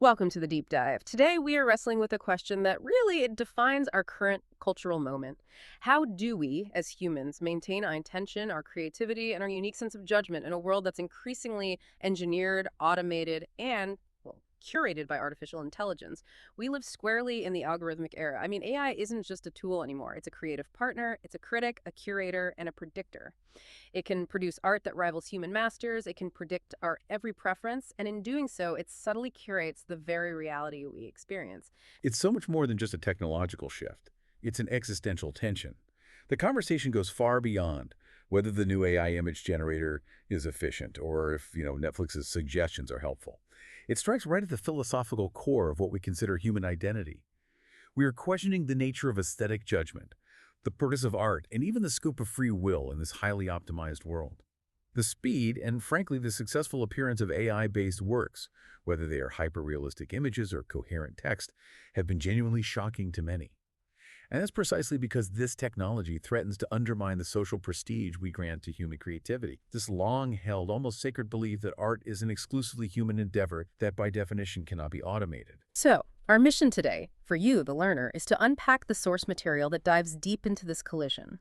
Welcome to the deep dive. Today we are wrestling with a question that really it defines our current cultural moment. How do we, as humans, maintain our intention, our creativity, and our unique sense of judgment in a world that's increasingly engineered, automated, and curated by artificial intelligence? We live squarely in the algorithmic era. I mean, AI isn't just a tool anymore. It's a creative partner, it's a critic, a curator, and a predictor. It can produce art that rivals human masters. It can predict our every preference. And in doing so, it subtly curates the very reality we experience. It's so much more than just a technological shift. It's an existential tension. The conversation goes far beyond whether the new AI image generator is efficient or if, Netflix's suggestions are helpful. It strikes right at the philosophical core of what we consider human identity. We are questioning the nature of aesthetic judgment, the purpose of art, and even the scope of free will in this highly optimized world. The speed and, frankly, the successful appearance of AI-based works, whether they are hyper-realistic images or coherent text, have been genuinely shocking to many. And that's precisely because this technology threatens to undermine the social prestige we grant to human creativity. This long-held, almost sacred belief that art is an exclusively human endeavor that by definition cannot be automated. So, our mission today, for you, the learner, is to unpack the source material that dives deep into this collision.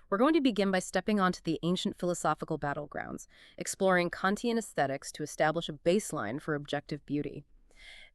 We're going to begin by stepping onto the ancient philosophical battlegrounds, exploring Kantian aesthetics to establish a baseline for objective beauty.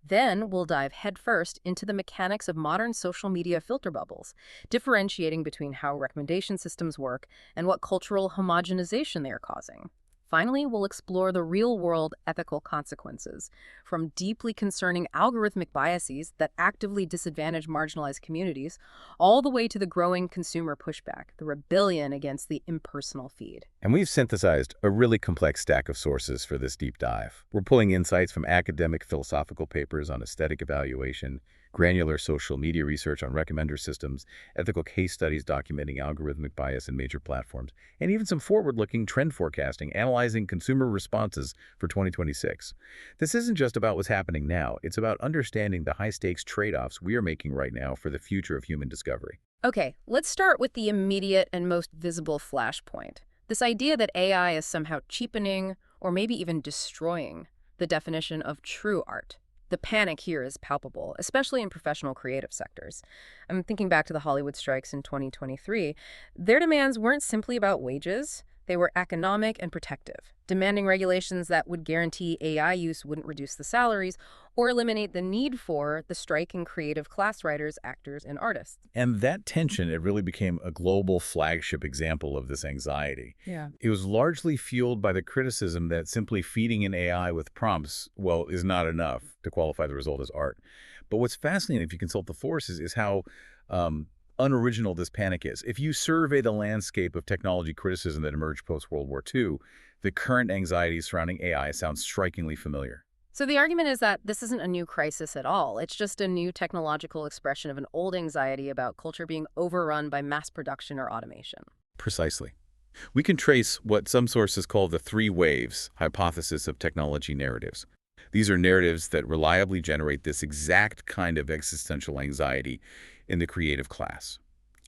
Then we'll dive headfirst into the mechanics of modern social media filter bubbles, differentiating between how recommendation systems work and what cultural homogenization they are causing. Finally, we'll explore the real-world ethical consequences, from deeply concerning algorithmic biases that actively disadvantage marginalized communities, all the way to the growing consumer pushback, the rebellion against the impersonal feed. And we've synthesized a really complex stack of sources for this deep dive. We're pulling insights from academic philosophical papers on aesthetic evaluation, granular social media research on recommender systems, ethical case studies documenting algorithmic bias in major platforms, and even some forward-looking trend forecasting analyzing consumer responses for 2026. This isn't just about what's happening now. It's about understanding the high-stakes trade-offs we are making right now for the future of human discovery. Okay, let's start with the immediate and most visible flashpoint. This idea that AI is somehow cheapening or maybe even destroying the definition of true art. The panic here is palpable, especially in professional creative sectors. I'm thinking back to the Hollywood strikes in 2023. Their demands weren't simply about wages. They were economic and protective, demanding regulations that would guarantee AI use wouldn't reduce the salaries or eliminate the need for the striking creative class writers, actors, and artists. And that tension, it really became a global flagship example of this anxiety. Yeah. It was largely fueled by the criticism that simply feeding an AI with prompts, well, is not enough to qualify the result as art. But what's fascinating, if you consult the forces, is how unoriginal this panic is. If you survey the landscape of technology criticism that emerged post-World War II, the current anxieties surrounding AI sound strikingly familiar. So the argument is that this isn't a new crisis at all. It's just a new technological expression of an old anxiety about culture being overrun by mass production or automation. Precisely. We can trace what some sources call the three waves hypothesis of technology narratives. These are narratives that reliably generate this exact kind of existential anxiety in the creative class.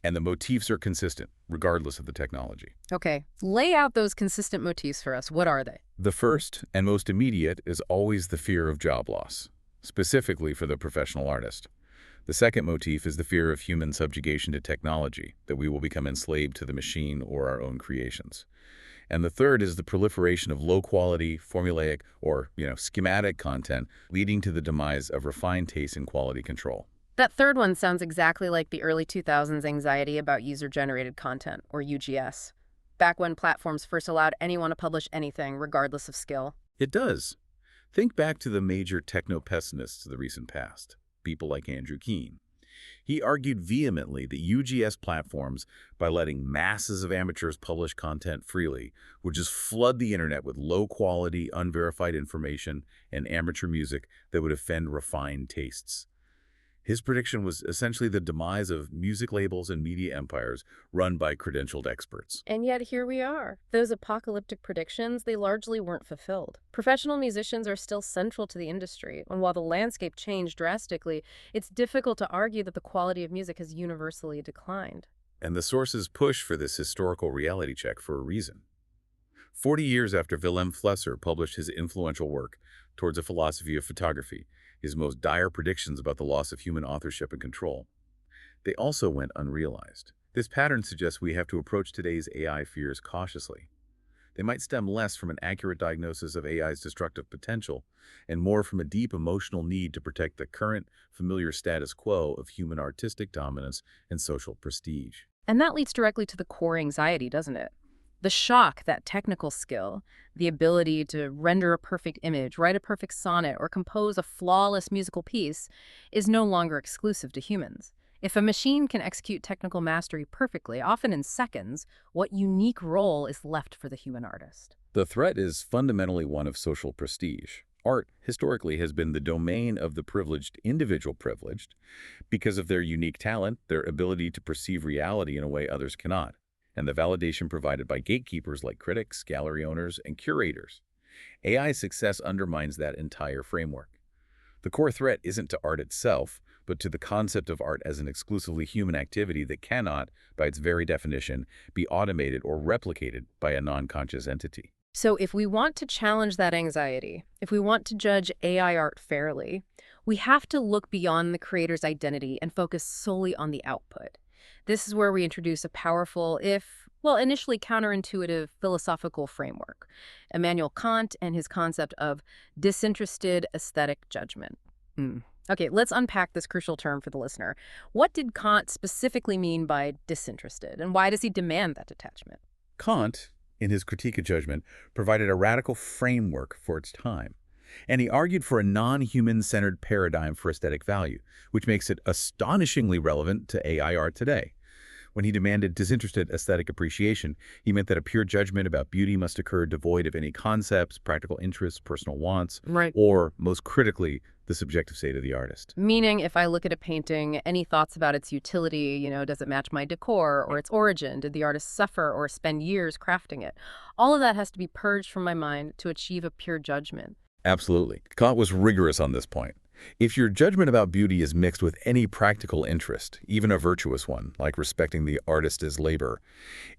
And the motifs are consistent, regardless of the technology. Okay, lay out those consistent motifs for us. What are they? The first and most immediate is always the fear of job loss, specifically for the professional artist. The second motif is the fear of human subjugation to technology, that we will become enslaved to the machine or our own creations. And the third is the proliferation of low-quality, formulaic, or schematic content, leading to the demise of refined taste and quality control. That third one sounds exactly like the early 2000s anxiety about user-generated content, or UGS, back when platforms first allowed anyone to publish anything, regardless of skill. It does. Think back to the major techno-pessimists of the recent past, people like Andrew Keen. He argued vehemently that UGS platforms, by letting masses of amateurs publish content freely, would just flood the internet with low-quality, unverified information and amateur music that would offend refined tastes. His prediction was essentially the demise of music labels and media empires run by credentialed experts. And yet here we are. Those apocalyptic predictions, they largely weren't fulfilled. Professional musicians are still central to the industry, and while the landscape changed drastically, it's difficult to argue that the quality of music has universally declined. And the sources push for this historical reality check for a reason. 40 years after Wilhelm Flesser published his influential work, Towards a Philosophy of Photography, his most dire predictions about the loss of human authorship and control. They also went unrealized. This pattern suggests we have to approach today's AI fears cautiously. They might stem less from an accurate diagnosis of AI's destructive potential and more from a deep emotional need to protect the current, familiar status quo of human artistic dominance and social prestige. And that leads directly to the core anxiety, doesn't it? The shock that technical skill, the ability to render a perfect image, write a perfect sonnet, or compose a flawless musical piece is no longer exclusive to humans. If a machine can execute technical mastery perfectly, often in seconds, what unique role is left for the human artist? The threat is fundamentally one of social prestige. Art, historically, has been the domain of the privileged, individual privileged, because of their unique talent, their ability to perceive reality in a way others cannot, and the validation provided by gatekeepers like critics, gallery owners, and curators. AI success undermines that entire framework. The core threat isn't to art itself, but to the concept of art as an exclusively human activity that cannot, by its very definition, be automated or replicated by a non-conscious entity. So if we want to challenge that anxiety, if we want to judge AI art fairly, we have to look beyond the creator's identity and focus solely on the output. This is where we introduce a powerful, if, well, initially counterintuitive philosophical framework, Immanuel Kant and his concept of disinterested aesthetic judgment. Okay, let's unpack this crucial term for the listener. What did Kant specifically mean by disinterested, and why does he demand that detachment? Kant, in his Critique of Judgment, provided a radical framework for its time, and he argued for a non-human-centered paradigm for aesthetic value, which makes it astonishingly relevant to AI art today. When he demanded disinterested aesthetic appreciation, he meant that a pure judgment about beauty must occur devoid of any concepts, practical interests, personal wants, Right. or, most critically, the subjective state of the artist. Meaning, if I look at a painting, any thoughts about its utility, does it match my decor or its origin? Did the artist suffer or spend years crafting it? All of that has to be purged from my mind to achieve a pure judgment. Absolutely. Kant was rigorous on this point. If your judgment about beauty is mixed with any practical interest, even a virtuous one, like respecting the artist's labor,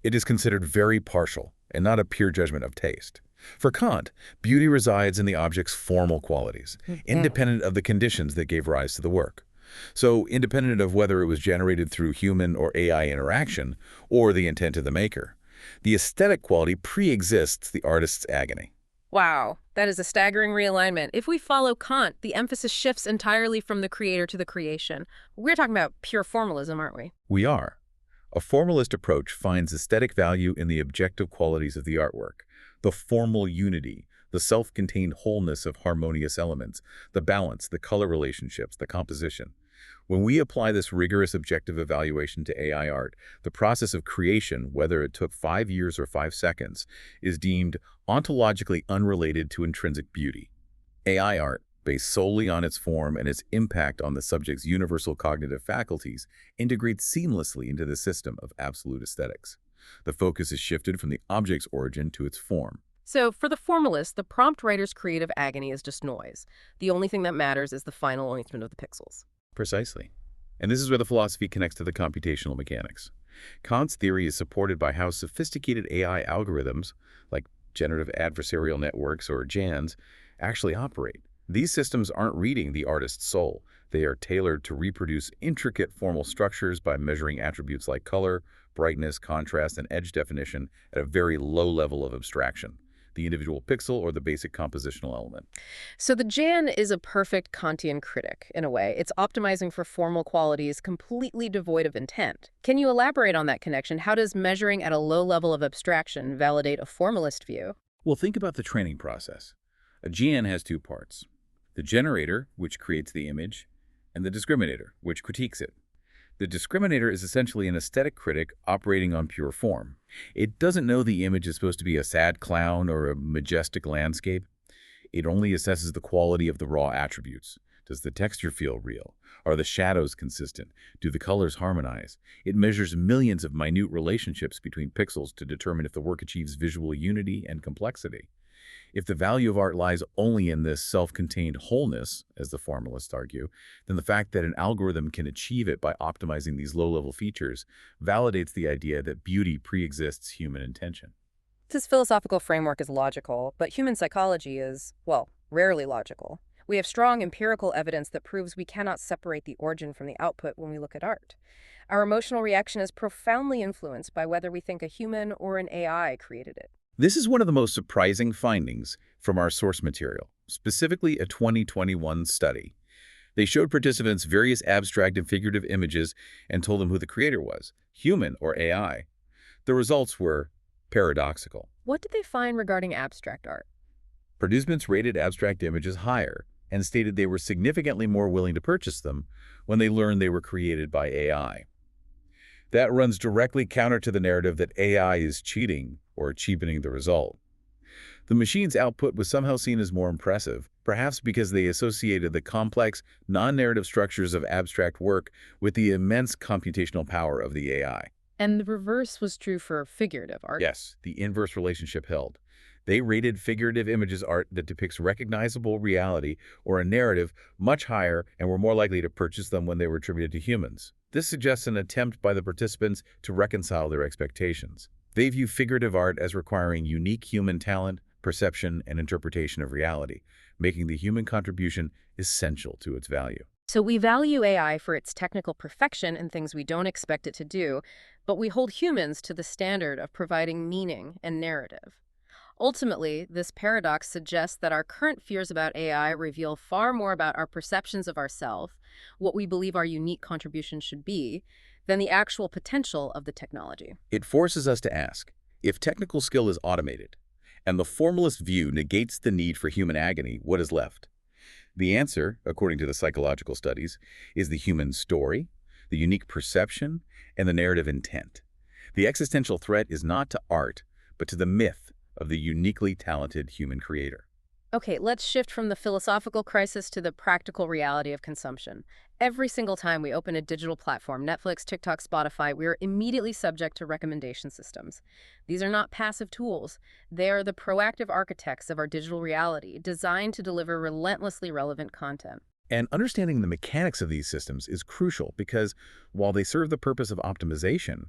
it is considered very partial and not a pure judgment of taste. For Kant, beauty resides in the object's formal qualities, independent of the conditions that gave rise to the work. So, independent of whether it was generated through human or AI interaction, or the intent of the maker, the aesthetic quality pre-exists the artist's agony. Wow, that is a staggering realignment. If we follow Kant, the emphasis shifts entirely from the creator to the creation. We're talking about pure formalism, aren't we? We are. A formalist approach finds aesthetic value in the objective qualities of the artwork, the formal unity, the self-contained wholeness of harmonious elements, the balance, the color relationships, the composition. When we apply this rigorous objective evaluation to AI art, the process of creation, whether it took 5 years or 5 seconds, is deemed ontologically unrelated to intrinsic beauty. AI art, based solely on its form and its impact on the subject's universal cognitive faculties, integrates seamlessly into the system of absolute aesthetics. The focus is shifted from the object's origin to its form. So, for the formalist, the prompt writer's creative agony is just noise. The only thing that matters is the final arrangement of the pixels. Precisely. And this is where the philosophy connects to the computational mechanics. Kant's theory is supported by how sophisticated AI algorithms, like generative adversarial networks or GANs, actually operate. These systems aren't reading the artist's soul. They are tailored to reproduce intricate formal structures by measuring attributes like color, brightness, contrast, and edge definition at a very low level of abstraction, the individual pixel or the basic compositional element. So the Jan is a perfect Kantian critic, in a way. It's optimizing for formal qualities completely devoid of intent. Can you elaborate on that connection? How does measuring at a low level of abstraction validate a formalist view? Well, think about the training process. A GN has 2 parts: the generator, which creates the image, and the discriminator, which critiques it. The discriminator is essentially an aesthetic critic operating on pure form. It doesn't know the image is supposed to be a sad clown or a majestic landscape. It only assesses the quality of the raw attributes. Does the texture feel real? Are the shadows consistent? Do the colors harmonize? It measures millions of minute relationships between pixels to determine if the work achieves visual unity and complexity. If the value of art lies only in this self-contained wholeness, as the formalists argue, then the fact that an algorithm can achieve it by optimizing these low-level features validates the idea that beauty pre-exists human intention. This philosophical framework is logical, but human psychology is, well, rarely logical. We have strong empirical evidence that proves we cannot separate the origin from the output when we look at art. Our emotional reaction is profoundly influenced by whether we think a human or an AI created it. This is one of the most surprising findings from our source material, specifically a 2021 study. They showed participants various abstract and figurative images and told them who the creator was, human or AI. The results were paradoxical. What did they find regarding abstract art? Participants rated abstract images higher and stated they were significantly more willing to purchase them when they learned they were created by AI. That runs directly counter to the narrative that AI is cheating or cheapening the result. The machine's output was somehow seen as more impressive, perhaps because they associated the complex, non-narrative structures of abstract work with the immense computational power of the AI. And the reverse was true for figurative art. Yes, the inverse relationship held. They rated figurative images art that depicts recognizable reality or a narrative much higher and were more likely to purchase them when they were attributed to humans. This suggests an attempt by the participants to reconcile their expectations. They view figurative art as requiring unique human talent, perception, and interpretation of reality, making the human contribution essential to its value. So we value AI for its technical perfection and things we don't expect it to do, but we hold humans to the standard of providing meaning and narrative. Ultimately, this paradox suggests that our current fears about AI reveal far more about our perceptions of ourselves, what we believe our unique contribution should be, than the actual potential of the technology. It forces us to ask, if technical skill is automated, and the formalist view negates the need for human agony, what is left? The answer, according to the psychological studies, is the human story, the unique perception, and the narrative intent. The existential threat is not to art, but to the myth of the uniquely talented human creator. Okay, let's shift from the philosophical crisis to the practical reality of consumption. Every single time we open a digital platform, Netflix, TikTok, Spotify, we are immediately subject to recommendation systems. These are not passive tools. They are the proactive architects of our digital reality, designed to deliver relentlessly relevant content. And understanding the mechanics of these systems is crucial because while they serve the purpose of optimization,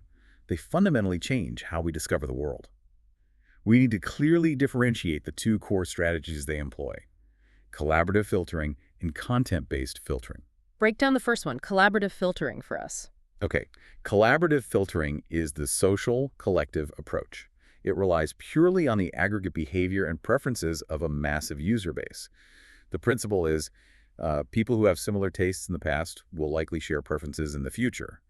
they fundamentally change how we discover the world. We need to clearly differentiate the two core strategies they employ: collaborative filtering and content-based filtering. Break down the first one, collaborative filtering, for us. Okay, collaborative filtering is the social, collective approach. It relies purely on the aggregate behavior and preferences of a massive user base. The principle is people who have similar tastes in the past will likely share preferences in the future.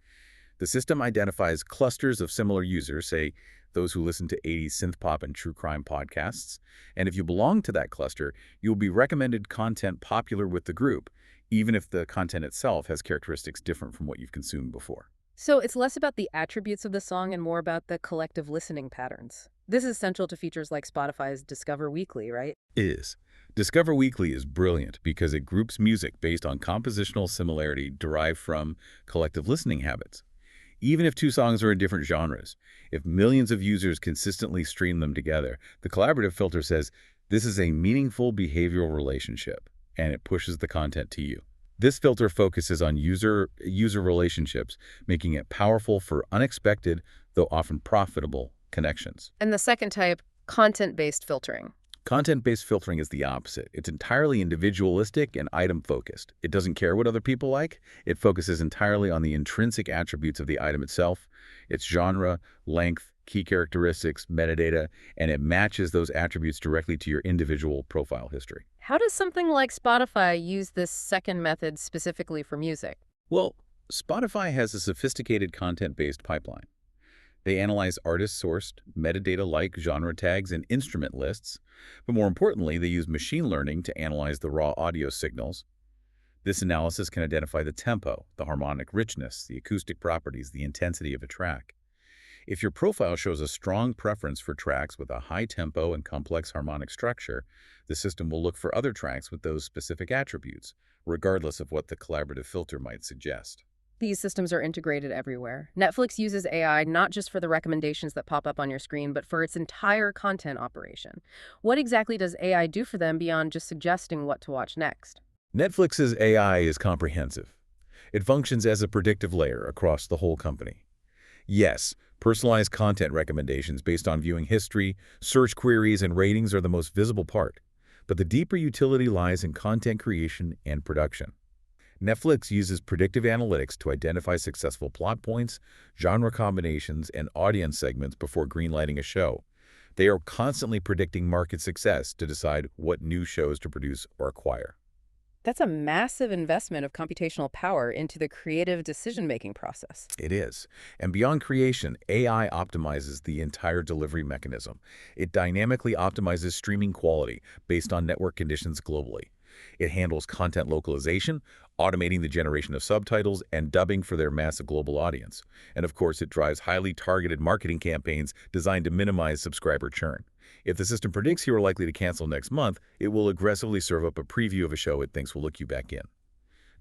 The system identifies clusters of similar users, say those who listen to 80s synth pop and true crime podcasts, and if you belong to that cluster, you'll be recommended content popular with the group, even if the content itself has characteristics different from what you've consumed before. So it's less about the attributes of the song and more about the collective listening patterns. This is central to features like Spotify's Discover Weekly, right? Discover Weekly is brilliant because it groups music based on compositional similarity derived from collective listening habits. Even if two songs are in different genres, if millions of users consistently stream them together, the collaborative filter says this is a meaningful behavioral relationship, and it pushes the content to you. This filter focuses on user relationships, making it powerful for unexpected, though often profitable, connections. And the second type, content-based filtering. Content-based filtering is the opposite. It's entirely individualistic and item-focused. It doesn't care what other people like. It focuses entirely on the intrinsic attributes of the item itself, its genre, length, key characteristics, metadata, and it matches those attributes directly to your individual profile history. How does something like Spotify use this second method specifically for music? Well, Spotify has a sophisticated content-based pipeline. They analyze artist-sourced, metadata-like genre tags and instrument lists, but more importantly, they use machine learning to analyze the raw audio signals. This analysis can identify the tempo, the harmonic richness, the acoustic properties, the intensity of a track. If your profile shows a strong preference for tracks with a high tempo and complex harmonic structure, the system will look for other tracks with those specific attributes, regardless of what the collaborative filter might suggest. These systems are integrated everywhere. Netflix uses AI not just for the recommendations that pop up on your screen, but for its entire content operation. What exactly does AI do for them beyond just suggesting what to watch next? Netflix's AI is comprehensive. It functions as a predictive layer across the whole company. Yes, personalized content recommendations based on viewing history, search queries, and ratings are the most visible part. but the deeper utility lies in content creation and production. Netflix uses predictive analytics to identify successful plot points, genre combinations, and audience segments before greenlighting a show. They are constantly predicting market success to decide what new shows to produce or acquire. That's a massive investment of computational power into the creative decision-making process. It is. And beyond creation, AI optimizes the entire delivery mechanism. It dynamically optimizes streaming quality based on network conditions globally. It handles content localization, automating the generation of subtitles and dubbing for their massive global audience. And of course, it drives highly targeted marketing campaigns designed to minimize subscriber churn. If the system predicts you are likely to cancel next month, it will aggressively serve up a preview of a show it thinks will look you back in.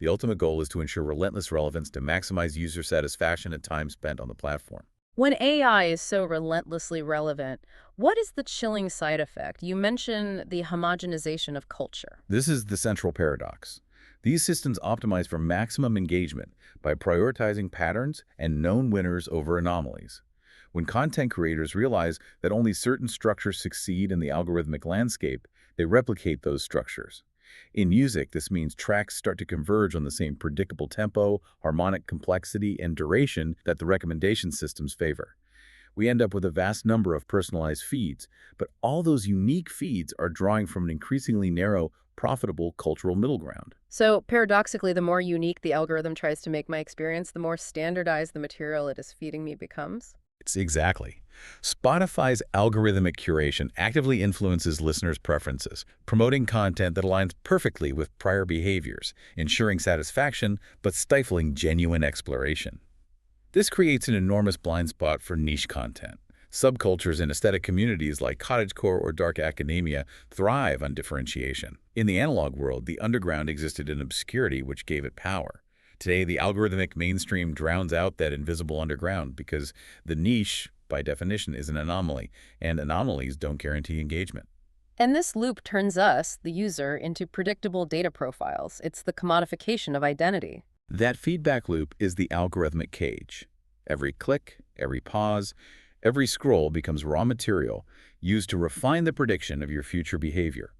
The ultimate goal is to ensure relentless relevance to maximize user satisfaction and time spent on the platform. When AI is so relentlessly relevant, what is the chilling side effect? You mentioned the homogenization of culture. This is the central paradox. These systems optimize for maximum engagement by prioritizing patterns and known winners over anomalies. When content creators realize that only certain structures succeed in the algorithmic landscape, they replicate those structures. In music, this means tracks start to converge on the same predictable tempo, harmonic complexity, and duration that the recommendation systems favor. We end up with a vast number of personalized feeds, but all those unique feeds are drawing from an increasingly narrow, profitable cultural middle ground. So, paradoxically, the more unique the algorithm tries to make my experience, the more standardized the material it is feeding me becomes. Exactly. Spotify's algorithmic curation actively influences listeners' preferences, promoting content that aligns perfectly with prior behaviors, ensuring satisfaction but stifling genuine exploration. This creates an enormous blind spot for niche content. Subcultures and aesthetic communities like cottagecore or dark academia thrive on differentiation. In the analog world, the underground existed in obscurity, which gave it power. Today, the algorithmic mainstream drowns out that invisible underground because the niche, by definition, is an anomaly, and anomalies don't guarantee engagement. And this loop turns us, the user, into predictable data profiles. It's the commodification of identity. That feedback loop is the algorithmic cage. Every click, every pause, every scroll becomes raw material used to refine the prediction of your future behavior.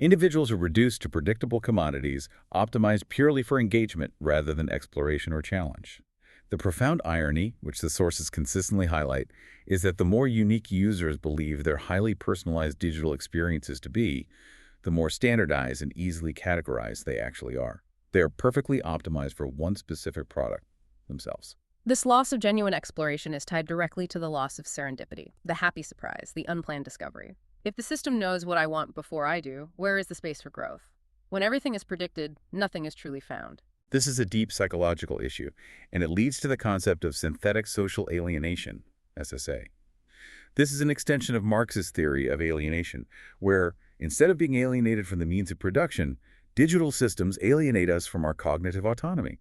Individuals are reduced to predictable commodities, optimized purely for engagement rather than exploration or challenge. The profound irony, which the sources consistently highlight, is that the more unique users believe their highly personalized digital experiences to be, the more standardized and easily categorized they actually are. They are perfectly optimized for one specific product themselves. This loss of genuine exploration is tied directly to the loss of serendipity, the happy surprise, the unplanned discovery. If the system knows what I want before I do, where is the space for growth? When everything is predicted, nothing is truly found. This is a deep psychological issue, and it leads to the concept of synthetic social alienation, SSA. This is an extension of Marx's theory of alienation, where, instead of being alienated from the means of production, digital systems alienate us from our cognitive autonomy.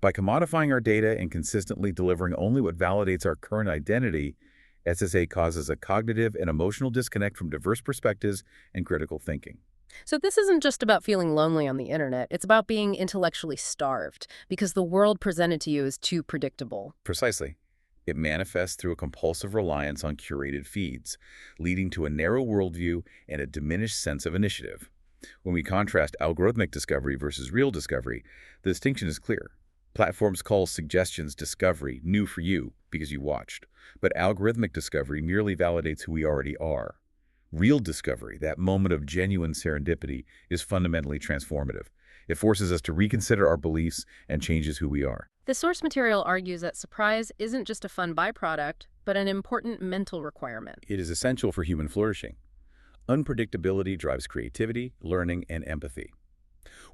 By commodifying our data and consistently delivering only what validates our current identity, SSA causes a cognitive and emotional disconnect from diverse perspectives and critical thinking. So this isn't just about feeling lonely on the internet. It's about being intellectually starved because the world presented to you is too predictable. Precisely. It manifests through a compulsive reliance on curated feeds, leading to a narrow worldview and a diminished sense of initiative. When we contrast algorithmic discovery versus real discovery, the distinction is clear. Platforms call suggestions discovery, new for you, because you watched. But algorithmic discovery merely validates who we already are. Real discovery, that moment of genuine serendipity, is fundamentally transformative. It forces us to reconsider our beliefs and changes who we are. The source material argues that surprise isn't just a fun byproduct, but an important mental requirement. It is essential for human flourishing. Unpredictability drives creativity, learning, and empathy.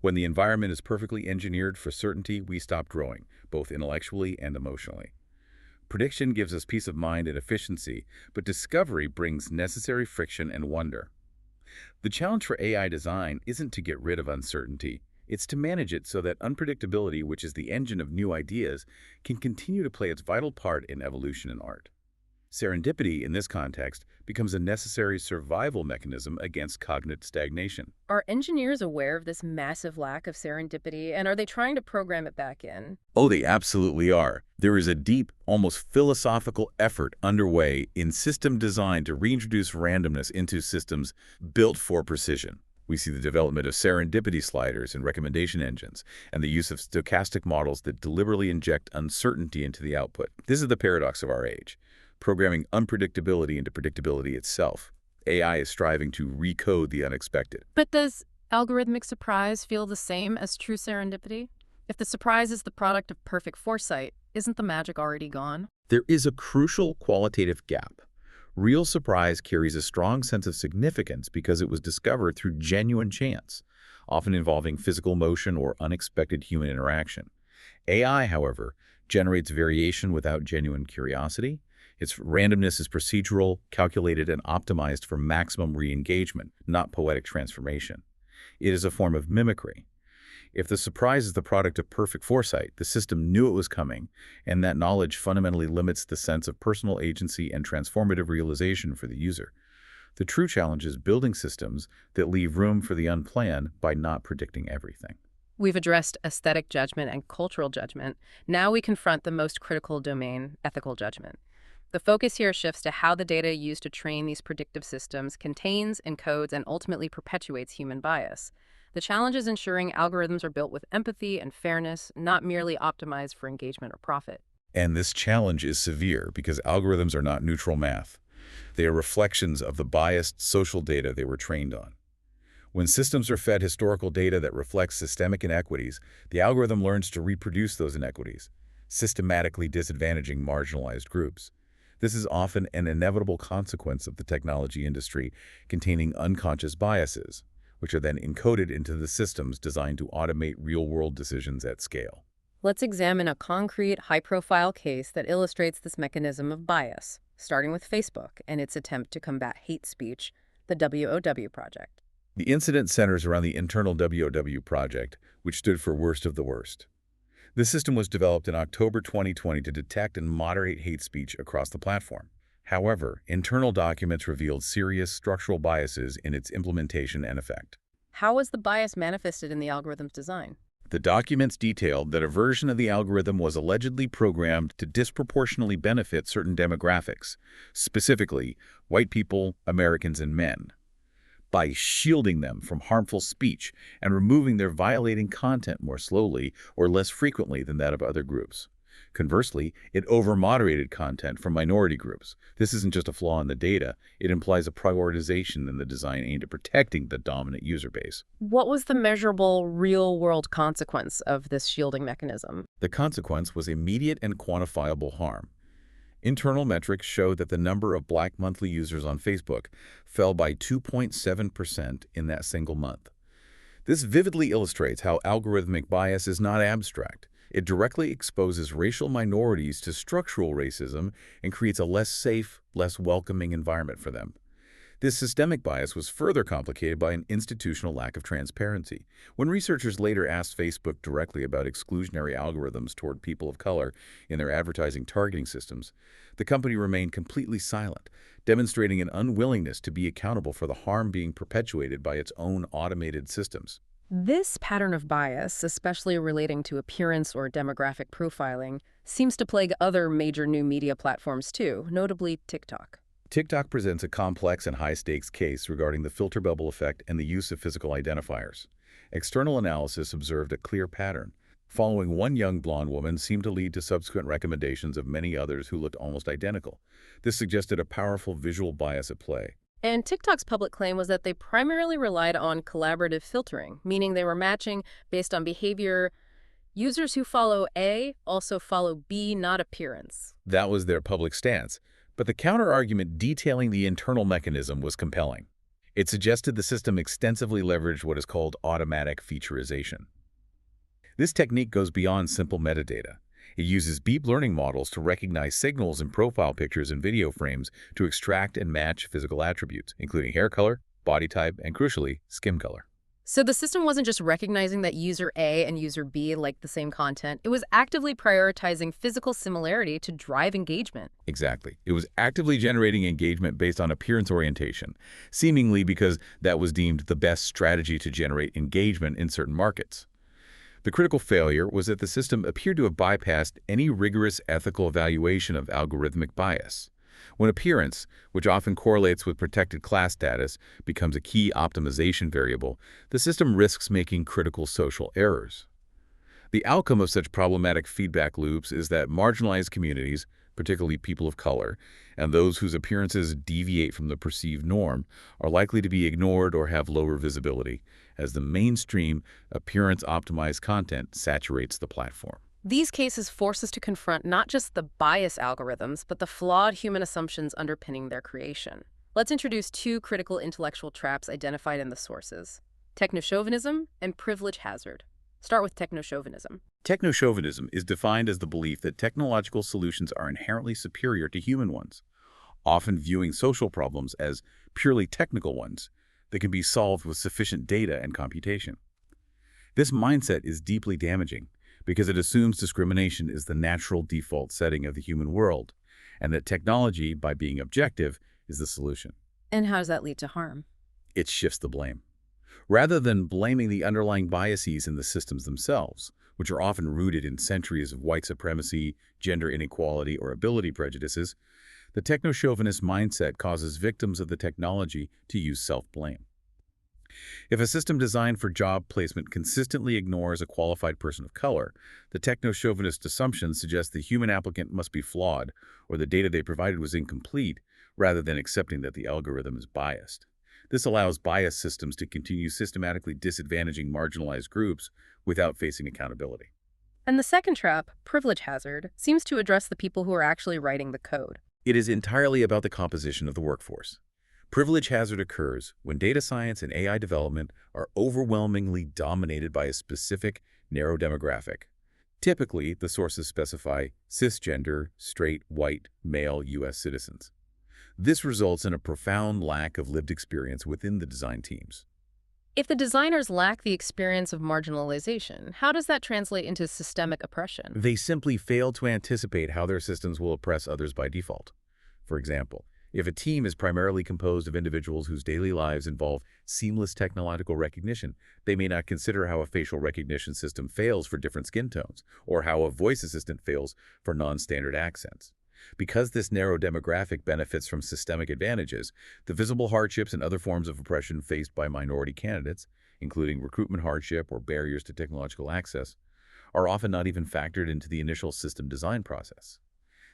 When the environment is perfectly engineered for certainty, we stop growing, both intellectually and emotionally. Prediction gives us peace of mind and efficiency, but discovery brings necessary friction and wonder. The challenge for AI design isn't to get rid of uncertainty. It's to manage it so that unpredictability, which is the engine of new ideas, can continue to play its vital part in evolution and art. Serendipity, in this context, becomes a necessary survival mechanism against cognitive stagnation. Are engineers aware of this massive lack of serendipity, and are they trying to program it back in? Oh, they absolutely are. There is a deep, almost philosophical effort underway in system design to reintroduce randomness into systems built for precision. We see the development of serendipity sliders and recommendation engines, and the use of stochastic models that deliberately inject uncertainty into the output. This is the paradox of our age, programming unpredictability into predictability itself. AI is striving to recode the unexpected. But does algorithmic surprise feel the same as true serendipity? If the surprise is the product of perfect foresight, isn't the magic already gone? There is a crucial qualitative gap. Real surprise carries a strong sense of significance because it was discovered through genuine chance, often involving physical motion or unexpected human interaction. AI, however, generates variation without genuine curiosity. Its randomness is procedural, calculated, and optimized for maximum re-engagement, not poetic transformation. It is a form of mimicry. If the surprise is the product of perfect foresight, the system knew it was coming, and that knowledge fundamentally limits the sense of personal agency and transformative realization for the user. The true challenge is building systems that leave room for the unplanned by not predicting everything. We've addressed aesthetic judgment and cultural judgment. Now we confront the most critical domain, ethical judgment. The focus here shifts to how the data used to train these predictive systems contains, encodes, and ultimately perpetuates human bias. The challenge is ensuring algorithms are built with empathy and fairness, not merely optimized for engagement or profit. And this challenge is severe because algorithms are not neutral math. They are reflections of the biased social data they were trained on. When systems are fed historical data that reflects systemic inequities, the algorithm learns to reproduce those inequities, systematically disadvantaging marginalized groups. This is often an inevitable consequence of the technology industry containing unconscious biases, which are then encoded into the systems designed to automate real-world decisions at scale. Let's examine a concrete, high-profile case that illustrates this mechanism of bias, starting with Facebook and its attempt to combat hate speech, the WOW project. The incident centers around the internal WOW project, which stood for Worst of the Worst. The system was developed in October 2020 to detect and moderate hate speech across the platform. However, internal documents revealed serious structural biases in its implementation and effect. How was the bias manifested in the algorithm's design? The documents detailed that a version of the algorithm was allegedly programmed to disproportionately benefit certain demographics, specifically white people, Americans, and men, by shielding them from harmful speech and removing their violating content more slowly or less frequently than that of other groups. Conversely, it over-moderated content from minority groups. This isn't just a flaw in the data, it implies a prioritization in the design aimed at protecting the dominant user base. What was the measurable, real-world consequence of this shielding mechanism? The consequence was immediate and quantifiable harm. Internal metrics showed that the number of Black monthly users on Facebook fell by 2.7% in that single month. This vividly illustrates how algorithmic bias is not abstract. It directly exposes racial minorities to structural racism and creates a less safe, less welcoming environment for them. This systemic bias was further complicated by an institutional lack of transparency. When researchers later asked Facebook directly about exclusionary algorithms toward people of color in their advertising targeting systems, the company remained completely silent, demonstrating an unwillingness to be accountable for the harm being perpetuated by its own automated systems. This pattern of bias, especially relating to appearance or demographic profiling, seems to plague other major new media platforms too, notably TikTok. TikTok presents a complex and high-stakes case regarding the filter bubble effect and the use of physical identifiers. External analysis observed a clear pattern. Following one young blonde woman seemed to lead to subsequent recommendations of many others who looked almost identical. This suggested a powerful visual bias at play. And TikTok's public claim was that they primarily relied on collaborative filtering, meaning they were matching based on behavior. Users who follow A also follow B, not appearance. That was their public stance. But the counter-argument detailing the internal mechanism was compelling. It suggested the system extensively leveraged what is called automatic featurization. This technique goes beyond simple metadata. It uses deep learning models to recognize signals in profile pictures and video frames to extract and match physical attributes, including hair color, body type, and crucially, skin color. So the system wasn't just recognizing that user A and user B liked the same content. It was actively prioritizing physical similarity to drive engagement. Exactly. It was actively generating engagement based on appearance orientation, seemingly because that was deemed the best strategy to generate engagement in certain markets. The critical failure was that the system appeared to have bypassed any rigorous ethical evaluation of algorithmic bias. When appearance, which often correlates with protected class status, becomes a key optimization variable, the system risks making critical social errors. The outcome of such problematic feedback loops is that marginalized communities, particularly people of color, and those whose appearances deviate from the perceived norm, are likely to be ignored or have lower visibility, as the mainstream, appearance-optimized content saturates the platform. These cases force us to confront not just the bias algorithms, but the flawed human assumptions underpinning their creation. Let's introduce two critical intellectual traps identified in the sources: technochauvinism and privilege hazard. Start with technochauvinism. Technochauvinism is defined as the belief that technological solutions are inherently superior to human ones, often viewing social problems as purely technical ones that can be solved with sufficient data and computation. This mindset is deeply damaging because it assumes discrimination is the natural default setting of the human world, and that technology, by being objective, is the solution. And how does that lead to harm? It shifts the blame. Rather than blaming the underlying biases in the systems themselves, which are often rooted in centuries of white supremacy, gender inequality, or ability prejudices, the techno-chauvinist mindset causes victims of the technology to use self-blame. If a system designed for job placement consistently ignores a qualified person of color, the techno-chauvinist assumption suggests the human applicant must be flawed or the data they provided was incomplete, rather than accepting that the algorithm is biased. This allows biased systems to continue systematically disadvantaging marginalized groups without facing accountability. And the second trap, privilege hazard, seems to address the people who are actually writing the code. It is entirely about the composition of the workforce. Privilege hazard occurs when data science and AI development are overwhelmingly dominated by a specific, narrow demographic. Typically, the sources specify cisgender, straight, white, male U.S. citizens. This results in a profound lack of lived experience within the design teams. If the designers lack the experience of marginalization, how does that translate into systemic oppression? They simply fail to anticipate how their systems will oppress others by default. For example, if a team is primarily composed of individuals whose daily lives involve seamless technological recognition, they may not consider how a facial recognition system fails for different skin tones, or how a voice assistant fails for non-standard accents. Because this narrow demographic benefits from systemic advantages, the visible hardships and other forms of oppression faced by minority candidates, including recruitment hardship or barriers to technological access, are often not even factored into the initial system design process.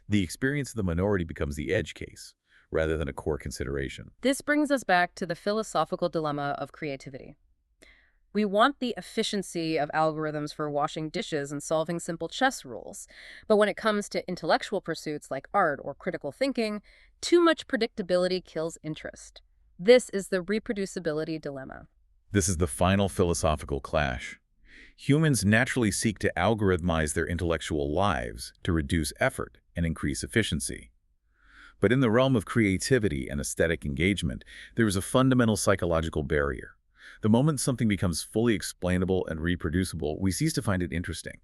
The experience of the minority becomes the edge case, rather than a core consideration. This brings us back to the philosophical dilemma of creativity. We want the efficiency of algorithms for washing dishes and solving simple chess rules. But when it comes to intellectual pursuits like art or critical thinking, too much predictability kills interest. This is the reproducibility dilemma. This is the final philosophical clash. Humans naturally seek to algorithmize their intellectual lives to reduce effort and increase efficiency. But in the realm of creativity and aesthetic engagement, there is a fundamental psychological barrier. The moment something becomes fully explainable and reproducible, we cease to find it interesting.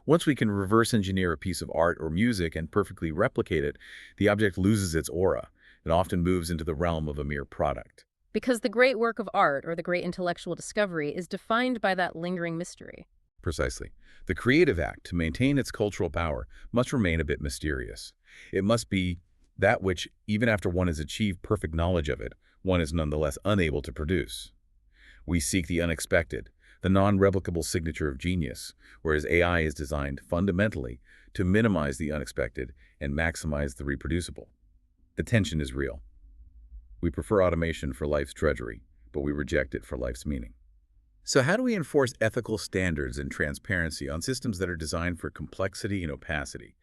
Once we can reverse engineer a piece of art or music and perfectly replicate it, the object loses its aura and often moves into the realm of a mere product. Because the great work of art or the great intellectual discovery is defined by that lingering mystery. Precisely. The creative act, to maintain its cultural power, must remain a bit mysterious. It must be that which, even after one has achieved perfect knowledge of it, one is nonetheless unable to produce. We seek the unexpected, the non-replicable signature of genius, whereas AI is designed fundamentally to minimize the unexpected and maximize the reproducible. The tension is real. We prefer automation for life's drudgery, but we reject it for life's meaning. So how do we enforce ethical standards and transparency on systems that are designed for complexity and opacity?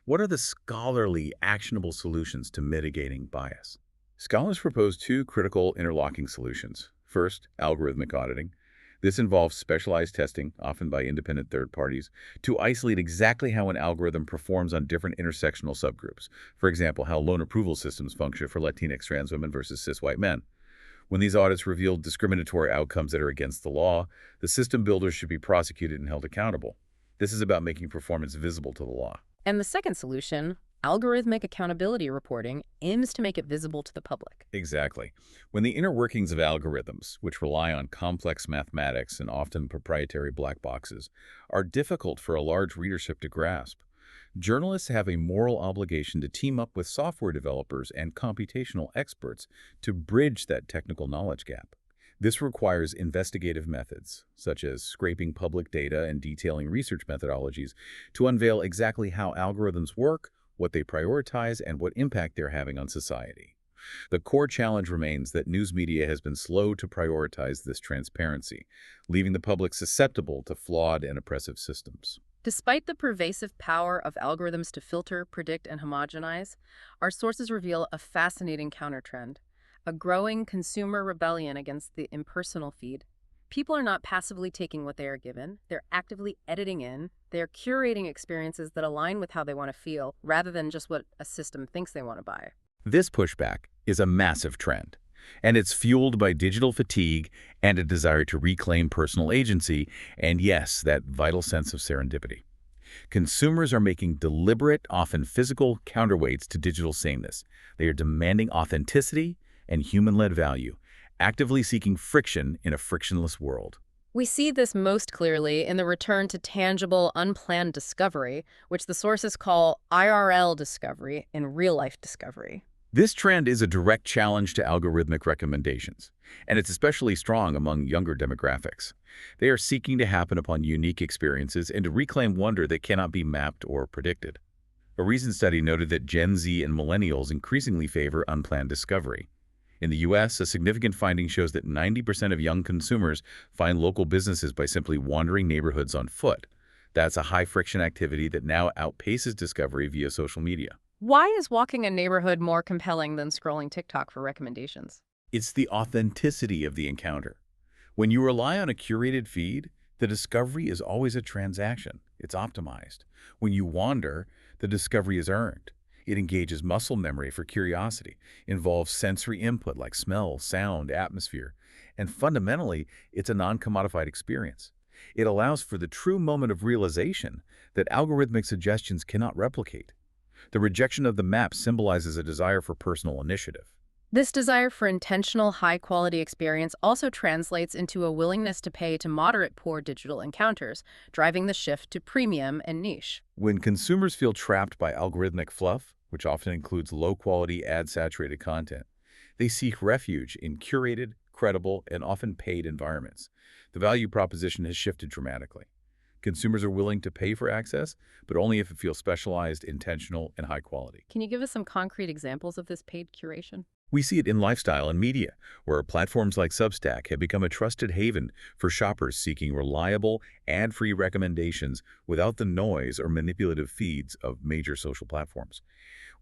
What are the scholarly, actionable solutions to mitigating bias? Scholars propose two critical interlocking solutions. First, algorithmic auditing. This involves specialized testing, often by independent third parties, to isolate exactly how an algorithm performs on different intersectional subgroups. For example, how loan approval systems function for Latinx trans women versus cis white men. When these audits reveal discriminatory outcomes that are against the law, the system builders should be prosecuted and held accountable. This is about making performance visible to the law. And the second solution, algorithmic accountability reporting, aims to make it visible to the public. Exactly. When the inner workings of algorithms, which rely on complex mathematics and often proprietary black boxes, are difficult for a large readership to grasp, Journalists have a moral obligation to team up with software developers and computational experts to bridge that technical knowledge gap. This requires investigative methods, such as scraping public data and detailing research methodologies, to unveil exactly how algorithms work, what they prioritize, and what impact they're having on society. The core challenge remains that news media has been slow to prioritize this transparency, leaving the public susceptible to flawed and oppressive systems. Despite the pervasive power of algorithms to filter, predict, and homogenize, our sources reveal a fascinating countertrend, a growing consumer rebellion against the impersonal feed. People are not passively taking what they are given, they're actively editing in, they're curating experiences that align with how they want to feel, rather than just what a system thinks they want to buy. This pushback is a massive trend, and it's fueled by digital fatigue and a desire to reclaim personal agency and, yes, that vital sense of serendipity. Consumers are making deliberate, often physical, counterweights to digital sameness. They are demanding authenticity and human-led value, actively seeking friction in a frictionless world. We see this most clearly in the return to tangible, unplanned discovery, which the sources call IRL discovery and real-life discovery. This trend is a direct challenge to algorithmic recommendations, and it's especially strong among younger demographics. They are seeking to happen upon unique experiences and to reclaim wonder that cannot be mapped or predicted. A recent study noted that Gen Z and millennials increasingly favor unplanned discovery. In the U.S., a significant finding shows that 90% of young consumers find local businesses by simply wandering neighborhoods on foot. That's a high-friction activity that now outpaces discovery via social media. Why is walking a neighborhood more compelling than scrolling TikTok for recommendations? It's the authenticity of the encounter. When you rely on a curated feed, the discovery is always a transaction. It's optimized. When you wander, the discovery is earned. It engages muscle memory for curiosity, involves sensory input like smell, sound, atmosphere, and fundamentally, it's a non-commodified experience. It allows for the true moment of realization that algorithmic suggestions cannot replicate. The rejection of the map symbolizes a desire for personal initiative. This desire for intentional, high-quality experience also translates into a willingness to pay to moderate poor digital encounters, driving the shift to premium and niche. When consumers feel trapped by algorithmic fluff, which often includes low-quality, ad-saturated content, they seek refuge in curated, credible, and often paid environments. The value proposition has shifted dramatically. Consumers are willing to pay for access, but only if it feels specialized, intentional, and high quality. Can you give us some concrete examples of this paid curation? We see it in lifestyle and media, where platforms like Substack have become a trusted haven for shoppers seeking reliable, ad-free recommendations without the noise or manipulative feeds of major social platforms.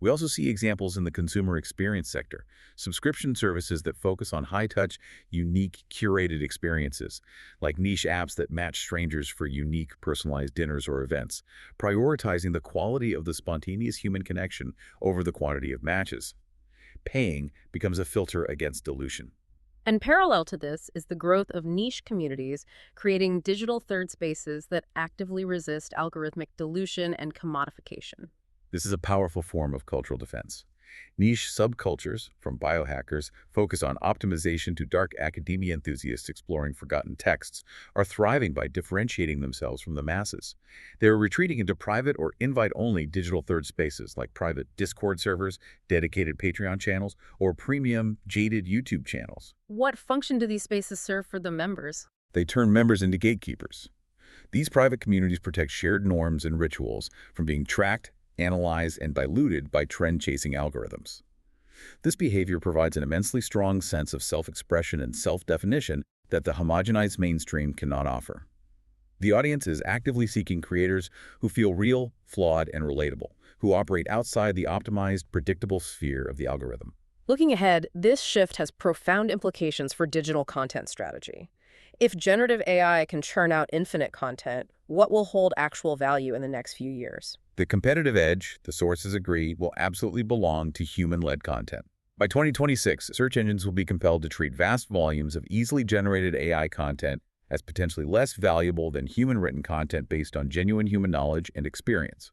We also see examples in the consumer experience sector, subscription services that focus on high-touch, unique, curated experiences, like niche apps that match strangers for unique, personalized dinners or events, prioritizing the quality of the spontaneous human connection over the quantity of matches. Paying becomes a filter against dilution. And parallel to this is the growth of niche communities, creating digital third spaces that actively resist algorithmic dilution and commodification. This is a powerful form of cultural defense. Niche subcultures, from biohackers focused on optimization to dark academia enthusiasts exploring forgotten texts, are thriving by differentiating themselves from the masses. They are retreating into private or invite-only digital third spaces like private Discord servers, dedicated Patreon channels, or premium, jaded YouTube channels. What function do these spaces serve for the members? They turn members into gatekeepers. These private communities protect shared norms and rituals from being tracked, analyzed, and diluted by trend-chasing algorithms. This behavior provides an immensely strong sense of self-expression and self-definition that the homogenized mainstream cannot offer. The audience is actively seeking creators who feel real, flawed, and relatable, who operate outside the optimized, predictable sphere of the algorithm. Looking ahead, this shift has profound implications for digital content strategy. If generative AI can churn out infinite content, what will hold actual value in the next few years? The competitive edge, the sources agree, will absolutely belong to human-led content. By 2026, search engines will be compelled to treat vast volumes of easily generated AI content as potentially less valuable than human-written content based on genuine human knowledge and experience.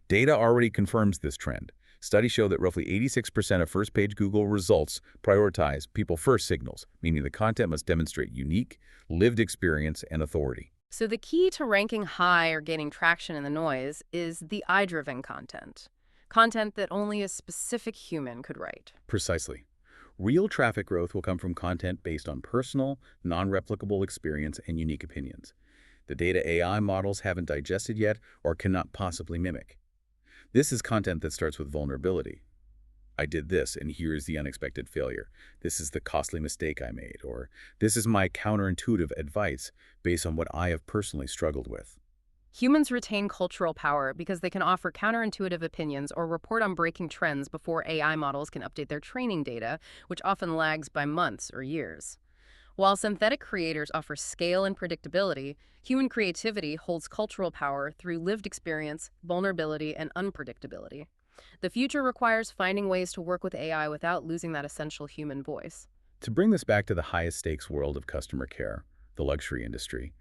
Data already confirms this trend. Studies show that roughly 86% of first-page Google results prioritize people-first signals, meaning the content must demonstrate unique, lived experience and authority. So the key to ranking high or gaining traction in the noise is the I-driven content. Content that only a specific human could write. Precisely. Real traffic growth will come from content based on personal, non-replicable experience and unique opinions. The data AI models haven't digested yet or cannot possibly mimic. This is content that starts with vulnerability. I did this, and here is the unexpected failure. This is the costly mistake I made, or this is my counterintuitive advice based on what I have personally struggled with. Humans retain cultural power because they can offer counterintuitive opinions or report on breaking trends before AI models can update their training data, which often lags by months or years. While synthetic creators offer scale and predictability, human creativity holds cultural power through lived experience, vulnerability, and unpredictability. The future requires finding ways to work with AI without losing that essential human voice. To bring this back to the highest stakes world of customer care, the luxury industry,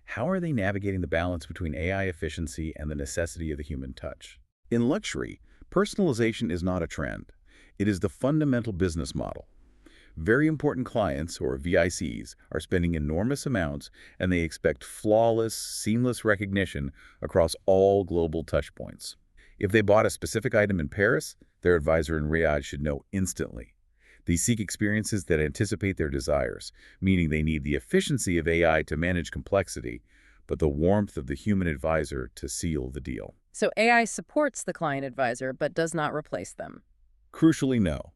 how are they navigating the balance between AI efficiency and the necessity of the human touch? In luxury, personalization is not a trend. It is the fundamental business model. Very important clients, or VICs, are spending enormous amounts, and they expect flawless, seamless recognition across all global touchpoints. If they bought a specific item in Paris, their advisor in Riyadh should know instantly. They seek experiences that anticipate their desires, meaning they need the efficiency of AI to manage complexity, but the warmth of the human advisor to seal the deal. So AI supports the client advisor but does not replace them. Crucially, no.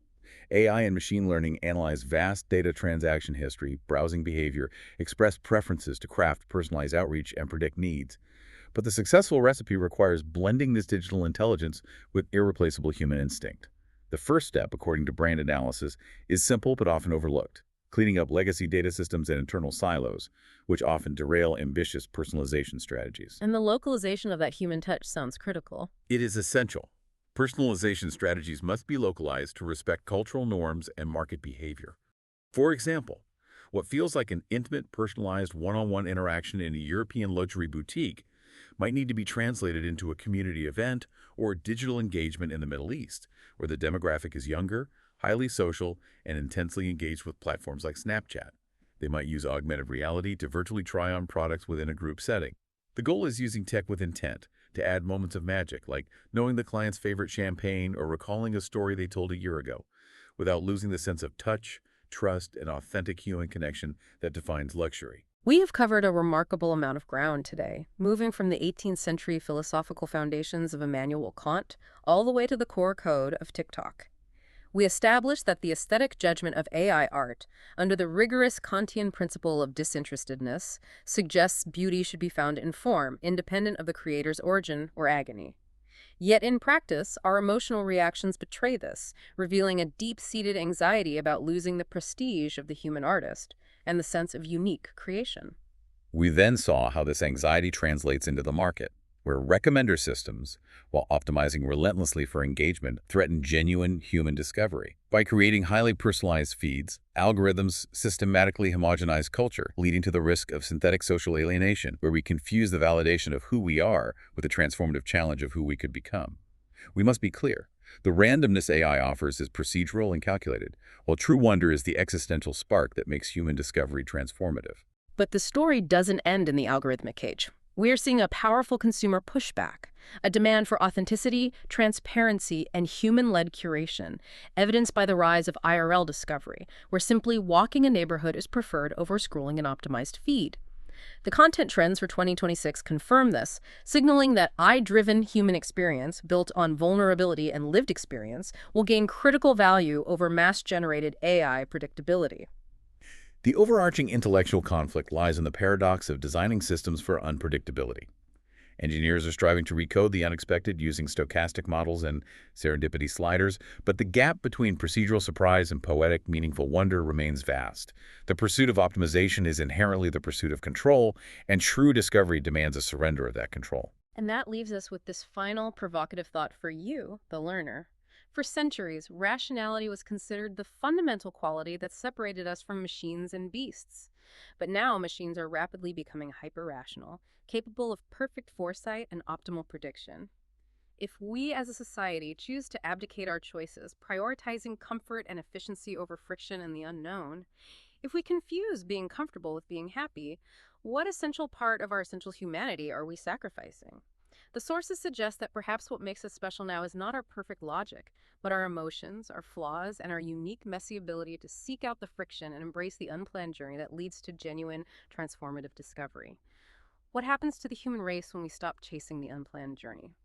AI and machine learning analyze vast data transaction history, browsing behavior, express preferences to craft personalized outreach, and predict needs. But the successful recipe requires blending this digital intelligence with irreplaceable human instinct. The first step, according to brand analysis, is simple but often overlooked: cleaning up legacy data systems and internal silos, which often derail ambitious personalization strategies. And the localization of that human touch sounds critical. It is essential. Personalization strategies must be localized to respect cultural norms and market behavior. For example, what feels like an intimate, personalized one-on-one interaction in a European luxury boutique might need to be translated into a community event or digital engagement in the Middle East, where the demographic is younger, highly social, and intensely engaged with platforms like Snapchat. They might use augmented reality to virtually try on products within a group setting. The goal is using tech with intent to add moments of magic, like knowing the client's favorite champagne or recalling a story they told a year ago, without losing the sense of touch, trust, and authentic human connection that defines luxury. We have covered a remarkable amount of ground today, moving from the 18th century philosophical foundations of Immanuel Kant all the way to the core code of TikTok. We established that the aesthetic judgment of AI art, under the rigorous Kantian principle of disinterestedness, suggests beauty should be found in form, independent of the creator's origin or agony. Yet in practice, our emotional reactions betray this, revealing a deep-seated anxiety about losing the prestige of the human artist and the sense of unique creation. We then saw how this anxiety translates into the market, where recommender systems, while optimizing relentlessly for engagement, threaten genuine human discovery. By creating highly personalized feeds, algorithms systematically homogenize culture, leading to the risk of synthetic social alienation, where we confuse the validation of who we are with the transformative challenge of who we could become. We must be clear. The randomness AI offers is procedural and calculated, while true wonder is the existential spark that makes human discovery transformative. But the story doesn't end in the algorithmic cage. We're seeing a powerful consumer pushback, a demand for authenticity, transparency, and human-led curation, evidenced by the rise of IRL discovery, where simply walking a neighborhood is preferred over scrolling an optimized feed. The content trends for 2026 confirm this, signaling that I-driven human experience, built on vulnerability and lived experience, will gain critical value over mass-generated AI predictability. The overarching intellectual conflict lies in the paradox of designing systems for unpredictability. Engineers are striving to recode the unexpected using stochastic models and serendipity sliders, but the gap between procedural surprise and poetic, meaningful wonder remains vast. The pursuit of optimization is inherently the pursuit of control, and true discovery demands a surrender of that control. And that leaves us with this final provocative thought for you, the learner. For centuries, rationality was considered the fundamental quality that separated us from machines and beasts. But now machines are rapidly becoming hyper-rational, capable of perfect foresight and optimal prediction. If we as a society choose to abdicate our choices, prioritizing comfort and efficiency over friction and the unknown, If we confuse being comfortable with being happy, what essential part of our essential humanity are we sacrificing? The sources suggest that perhaps what makes us special now is not our perfect logic, but our emotions, our flaws, and our unique, messy ability to seek out the friction and embrace the unplanned journey that leads to genuine, transformative discovery. What happens to the human race when we stop chasing the unplanned journey?